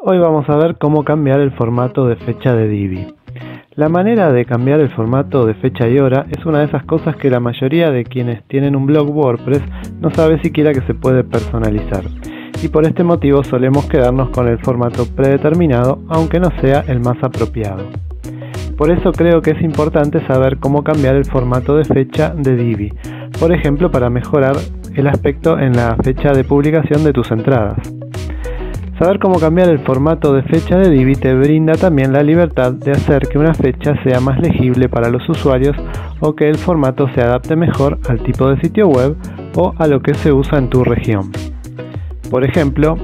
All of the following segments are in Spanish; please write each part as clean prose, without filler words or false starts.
Hoy vamos a ver cómo cambiar el formato de fecha de Divi. La manera de cambiar el formato de fecha y hora es una de esas cosas que la mayoría de quienes tienen un blog WordPress no sabe siquiera que se puede personalizar. Y por este motivo solemos quedarnos con el formato predeterminado, aunque no sea el más apropiado. Por eso creo que es importante saber cómo cambiar el formato de fecha de Divi, por ejemplo para mejorar el aspecto en la fecha de publicación de tus entradas. Saber cómo cambiar el formato de fecha de Divi te brinda también la libertad de hacer que una fecha sea más legible para los usuarios o que el formato se adapte mejor al tipo de sitio web o a lo que se usa en tu región. Por ejemplo,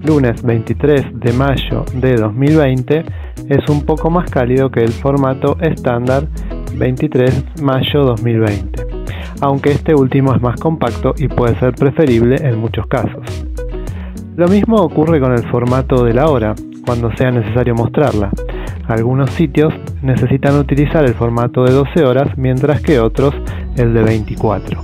lunes 23 de mayo de 2020 es un poco más cálido que el formato estándar 23 mayo 2020, aunque este último es más compacto y puede ser preferible en muchos casos. Lo mismo ocurre con el formato de la hora, cuando sea necesario mostrarla. Algunos sitios necesitan utilizar el formato de 12 horas, mientras que otros el de 24.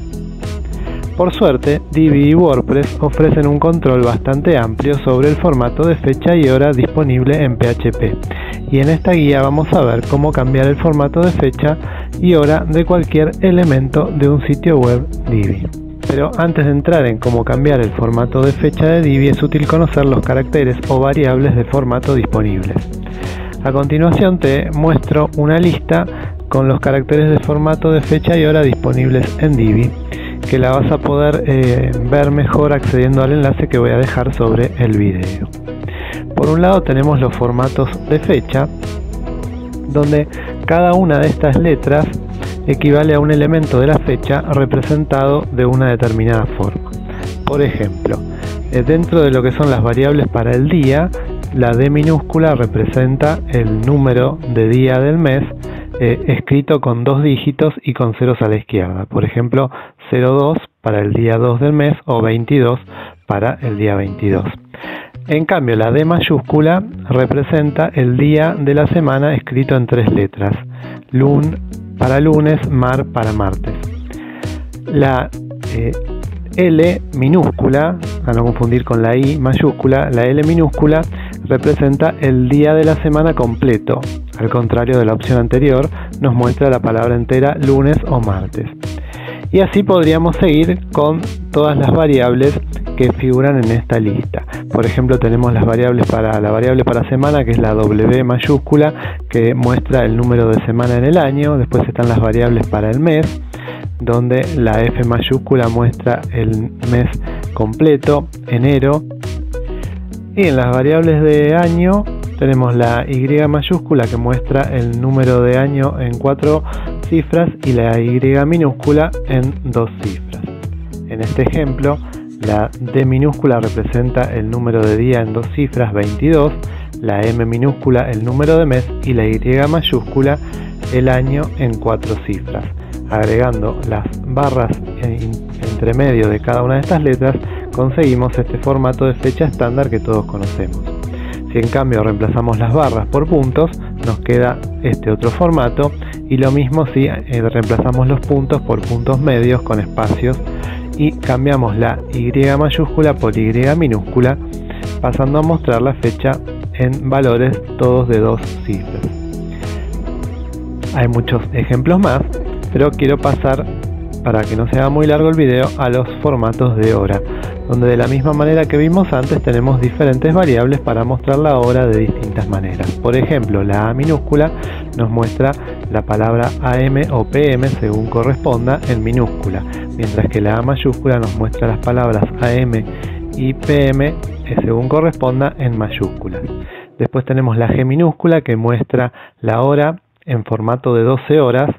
Por suerte, Divi y WordPress ofrecen un control bastante amplio sobre el formato de fecha y hora disponible en PHP. Y en esta guía vamos a ver cómo cambiar el formato de fecha y hora de cualquier elemento de un sitio web Divi. Pero antes de entrar en cómo cambiar el formato de fecha de Divi es útil conocer los caracteres o variables de formato disponibles. A continuación te muestro una lista con los caracteres de formato de fecha y hora disponibles en Divi, que la vas a poder ver mejor accediendo al enlace que voy a dejar sobre el video. Por un lado tenemos los formatos de fecha, donde cada una de estas letras equivale a un elemento de la fecha representado de una determinada forma. Por ejemplo, dentro de lo que son las variables para el día, la D minúscula representa el número de día del mes, escrito con 2 dígitos y con ceros a la izquierda. Por ejemplo, 02 para el día 2 del mes o 22 para el día 22. En cambio, la D mayúscula representa el día de la semana escrito en 3 letras. Lun para lunes, mar para martes. La L minúscula, a no confundir con la I mayúscula, la L minúscula representa el día de la semana completo. Al contrario de la opción anterior, nos muestra la palabra entera lunes o martes. Y así podríamos seguir con todas las variables que figuran en esta lista. Por ejemplo, tenemos las variables para la variable para semana, que es la W mayúscula, que muestra el número de semana en el año. Después están las variables para el mes, donde la F mayúscula muestra el mes completo, enero. Y en las variables de año tenemos la Y mayúscula, que muestra el número de año en 4 cifras, y la Y minúscula en 2 cifras. En este ejemplo, la D minúscula representa el número de día en 2 cifras, 22, la M minúscula el número de mes y la Y mayúscula el año en 4 cifras. Agregando las barras entre medio de cada una de estas letras, conseguimos este formato de fecha estándar que todos conocemos. Si en cambio reemplazamos las barras por puntos, nos queda este otro formato, y lo mismo si reemplazamos los puntos por puntos medios con espacios y cambiamos la Y mayúscula por Y minúscula, pasando a mostrar la fecha en valores todos de 2 cifras. Hay muchos ejemplos más, pero quiero pasar, para que no sea muy largo el video, a los formatos de hora, donde de la misma manera que vimos antes tenemos diferentes variables para mostrar la hora de distintas maneras. Por ejemplo, la A minúscula nos muestra la palabra AM o PM según corresponda en minúscula, mientras que la A mayúscula nos muestra las palabras AM y PM según corresponda en mayúsculas. Después tenemos la G minúscula, que muestra la hora en formato de 12 horas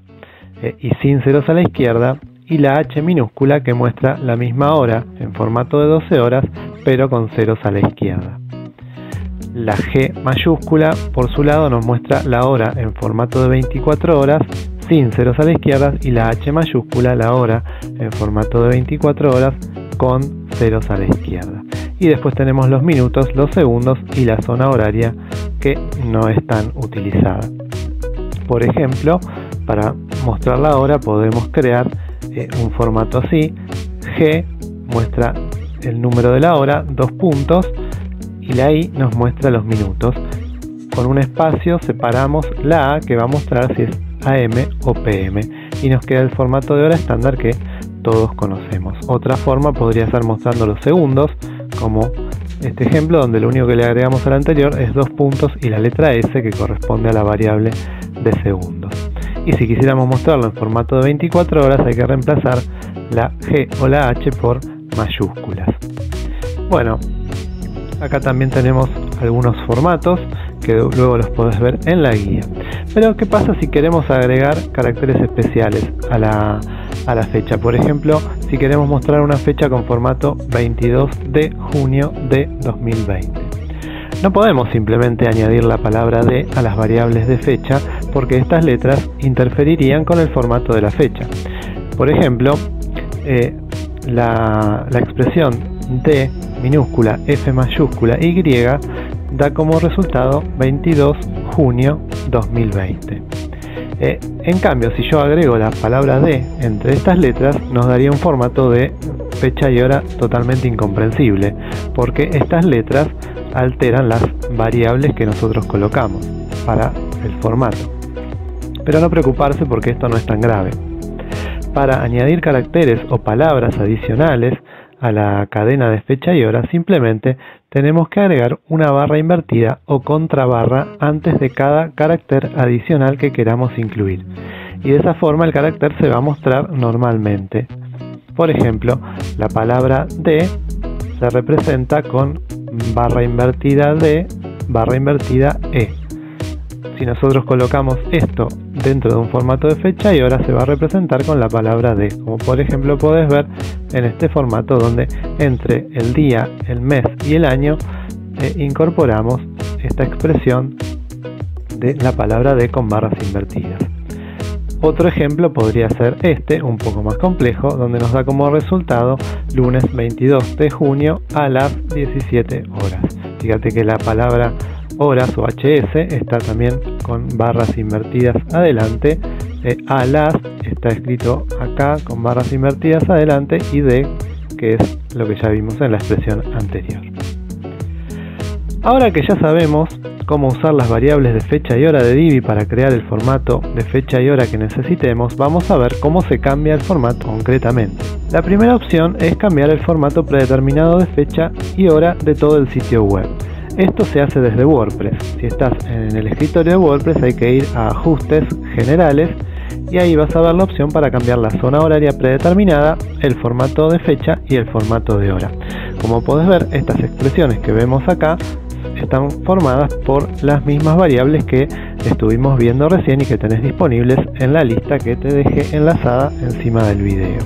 y sin ceros a la izquierda, y la H minúscula, que muestra la misma hora en formato de 12 horas pero con ceros a la izquierda. La G mayúscula, por su lado, nos muestra la hora en formato de 24 horas sin ceros a la izquierda, y la H mayúscula la hora en formato de 24 horas con ceros a la izquierda. Y después tenemos los minutos, los segundos y la zona horaria, que no están utilizadas. Por ejemplo, para mostrar la hora podemos crear un formato así. G muestra el número de la hora, 2 puntos, y la I nos muestra los minutos. Con un espacio separamos la A, que va a mostrar si es AM o PM, y nos queda el formato de hora estándar que todos conocemos. Otra forma podría ser mostrando los segundos, como este ejemplo, donde lo único que le agregamos al anterior es 2 puntos y la letra S, que corresponde a la variable de segundos. Y si quisiéramos mostrarlo en formato de 24 horas, hay que reemplazar la G o la H por mayúsculas. Bueno, acá también tenemos algunos formatos que luego los podés ver en la guía. Pero ¿qué pasa si queremos agregar caracteres especiales a la fecha? Por ejemplo, si queremos mostrar una fecha con formato 22 de junio de 2020. No podemos simplemente añadir la palabra de a las variables de fecha, porque estas letras interferirían con el formato de la fecha. Por ejemplo, la expresión D minúscula, F mayúscula, Y da como resultado 22 junio 2020. En cambio, si yo agrego la palabra D entre estas letras, nos daría un formato de fecha y hora totalmente incomprensible, porque estas letras alteran las variables que nosotros colocamos para el formato. Pero no preocuparse, porque esto no es tan grave. Para añadir caracteres o palabras adicionales a la cadena de fecha y hora, simplemente tenemos que agregar una barra invertida o contrabarra antes de cada carácter adicional que queramos incluir, y de esa forma el carácter se va a mostrar normalmente. Por ejemplo, la palabra D se representa con barra invertida D, barra invertida E. Si nosotros colocamos esto dentro de un formato de fecha y hora, se va a representar con la palabra D, como por ejemplo podés ver en este formato, donde entre el día, el mes y el año incorporamos esta expresión de la palabra D con barras invertidas. Otro ejemplo podría ser este, un poco más complejo, donde nos da como resultado lunes 22 de junio a las 17 horas. Fíjate que la palabra horas o HS está también con barras invertidas adelante, a las está escrito acá con barras invertidas adelante, y D, que es lo que ya vimos en la expresión anterior. Ahora que ya sabemos cómo usar las variables de fecha y hora de Divi para crear el formato de fecha y hora que necesitemos, vamos a ver cómo se cambia el formato concretamente. La primera opción es cambiar el formato predeterminado de fecha y hora de todo el sitio web. Esto se hace desde WordPress. Si estás en el escritorio de WordPress, hay que ir a Ajustes Generales, y ahí vas a ver la opción para cambiar la zona horaria predeterminada, el formato de fecha y el formato de hora. Como podés ver, estas expresiones que vemos acá están formadas por las mismas variables que estuvimos viendo recién y que tenés disponibles en la lista que te dejé enlazada encima del video.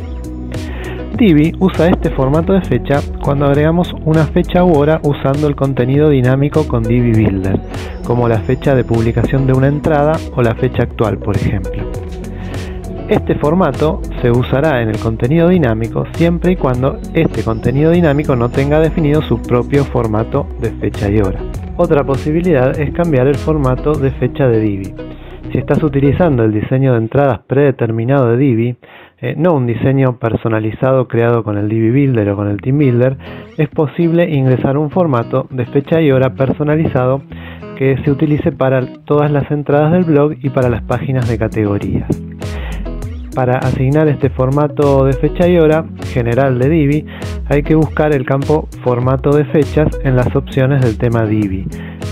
Divi usa este formato de fecha cuando agregamos una fecha u hora usando el contenido dinámico con Divi Builder, como la fecha de publicación de una entrada o la fecha actual, por ejemplo. Este formato se usará en el contenido dinámico siempre y cuando este contenido dinámico no tenga definido su propio formato de fecha y hora. Otra posibilidad es cambiar el formato de fecha de Divi. Si estás utilizando el diseño de entradas predeterminado de Divi, no un diseño personalizado creado con el Divi Builder o con el Team Builder, es posible ingresar un formato de fecha y hora personalizado que se utilice para todas las entradas del blog y para las páginas de categorías. Para asignar este formato de fecha y hora general de Divi, hay que buscar el campo formato de fechas en las opciones del tema Divi.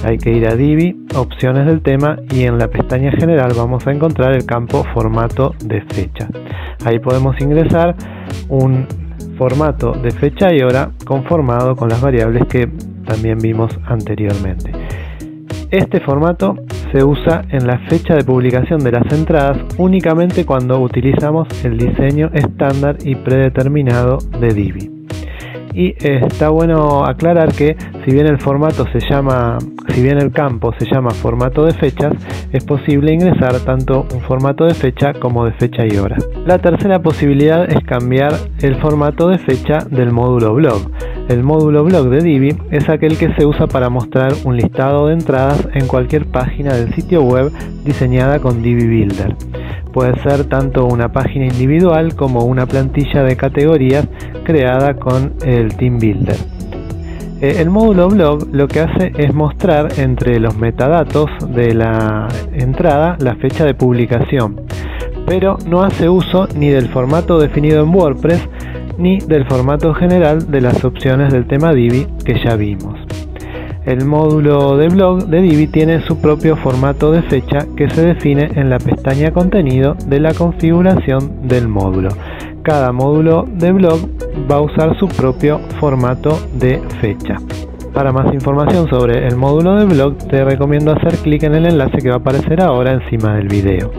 Hay que ir a Divi, opciones del tema, y en la pestaña general vamos a encontrar el campo formato de fecha. Ahí podemos ingresar un formato de fecha y hora conformado con las variables que también vimos anteriormente. Este formato se usa en la fecha de publicación de las entradas únicamente cuando utilizamos el diseño estándar y predeterminado de Divi. Y está bueno aclarar que si bien el campo se llama formato de fechas, es posible ingresar tanto un formato de fecha como de fecha y hora. La tercera posibilidad es cambiar el formato de fecha del módulo blog. El módulo blog de Divi es aquel que se usa para mostrar un listado de entradas en cualquier página del sitio web diseñada con Divi Builder. Puede ser tanto una página individual como una plantilla de categorías creada con el Team Builder. El módulo blog lo que hace es mostrar entre los metadatos de la entrada la fecha de publicación, pero no hace uso ni del formato definido en WordPress ni del formato general de las opciones del tema Divi que ya vimos. El módulo de blog de Divi tiene su propio formato de fecha que se define en la pestaña Contenido de la configuración del módulo. Cada módulo de blog va a usar su propio formato de fecha. Para más información sobre el módulo de blog te recomiendo hacer clic en el enlace que va a aparecer ahora encima del video.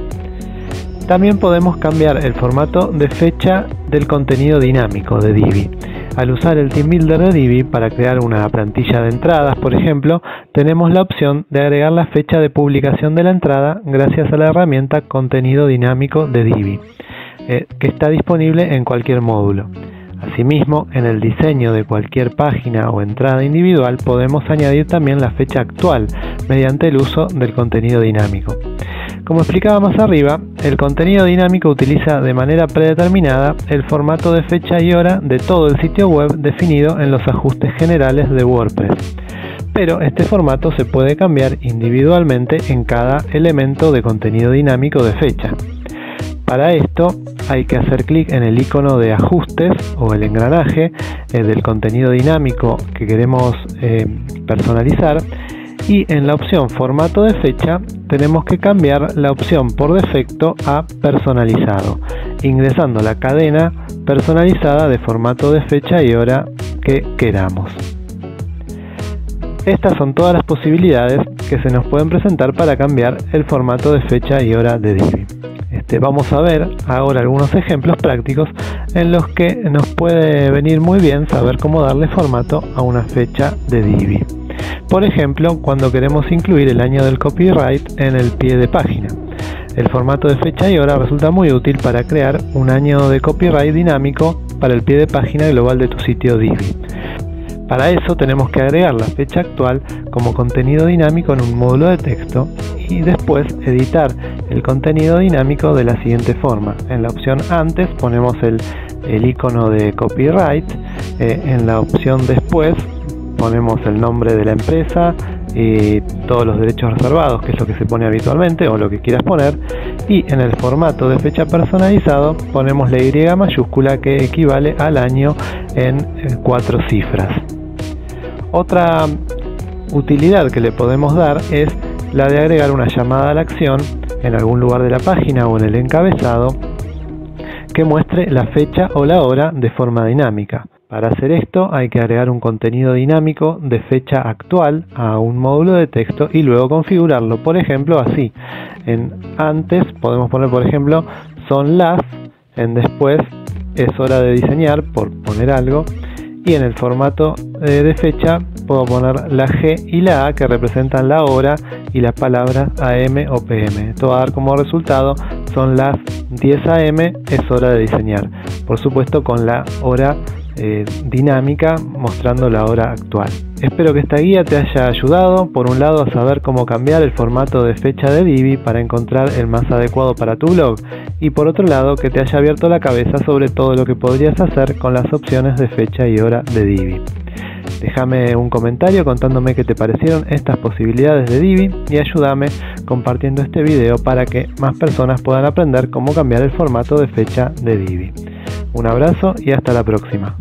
También podemos cambiar el formato de fecha del contenido dinámico de Divi. Al usar el Team Builder de Divi para crear una plantilla de entradas, por ejemplo, tenemos la opción de agregar la fecha de publicación de la entrada gracias a la herramienta Contenido Dinámico de Divi, que está disponible en cualquier módulo. Asimismo, en el diseño de cualquier página o entrada individual podemos añadir también la fecha actual mediante el uso del contenido dinámico. Como explicaba más arriba, el contenido dinámico utiliza de manera predeterminada el formato de fecha y hora de todo el sitio web definido en los ajustes generales de WordPress. Pero este formato se puede cambiar individualmente en cada elemento de contenido dinámico de fecha. Para esto hay que hacer clic en el icono de ajustes o el engranaje del contenido dinámico que queremos personalizar, y en la opción formato de fecha tenemos que cambiar la opción por defecto a personalizado, ingresando la cadena personalizada de formato de fecha y hora que queramos. Estas son todas las posibilidades que se nos pueden presentar para cambiar el formato de fecha y hora de Divi. Vamos a ver ahora algunos ejemplos prácticos en los que nos puede venir muy bien saber cómo darle formato a una fecha de Divi. Por ejemplo, cuando queremos incluir el año del copyright en el pie de página. El formato de fecha y hora resulta muy útil para crear un año de copyright dinámico para el pie de página global de tu sitio Divi. Para eso tenemos que agregar la fecha actual como contenido dinámico en un módulo de texto y después editar el contenido dinámico de la siguiente forma. En la opción antes ponemos el icono de copyright, en la opción después ponemos el nombre de la empresa y todos los derechos reservados, que es lo que se pone habitualmente o lo que quieras poner, y en el formato de fecha personalizado ponemos la Y mayúscula que equivale al año en 4 cifras. Otra utilidad que le podemos dar es la de agregar una llamada a la acción en algún lugar de la página o en el encabezado que muestre la fecha o la hora de forma dinámica. Para hacer esto hay que agregar un contenido dinámico de fecha actual a un módulo de texto y luego configurarlo, por ejemplo así. En antes podemos poner, por ejemplo, son las, en después es hora de diseñar, por poner algo, y en el formato de fecha puedo poner la G y la A que representan la hora y las palabras AM o PM. Esto va a dar como resultado son las 10 AM, es hora de diseñar. Por supuesto con la hora dinámica mostrando la hora actual. Espero que esta guía te haya ayudado, por un lado, a saber cómo cambiar el formato de fecha de Divi para encontrar el más adecuado para tu blog, y por otro lado, que te haya abierto la cabeza sobre todo lo que podrías hacer con las opciones de fecha y hora de Divi. Déjame un comentario contándome qué te parecieron estas posibilidades de Divi y ayúdame compartiendo este video para que más personas puedan aprender cómo cambiar el formato de fecha de Divi. Un abrazo y hasta la próxima.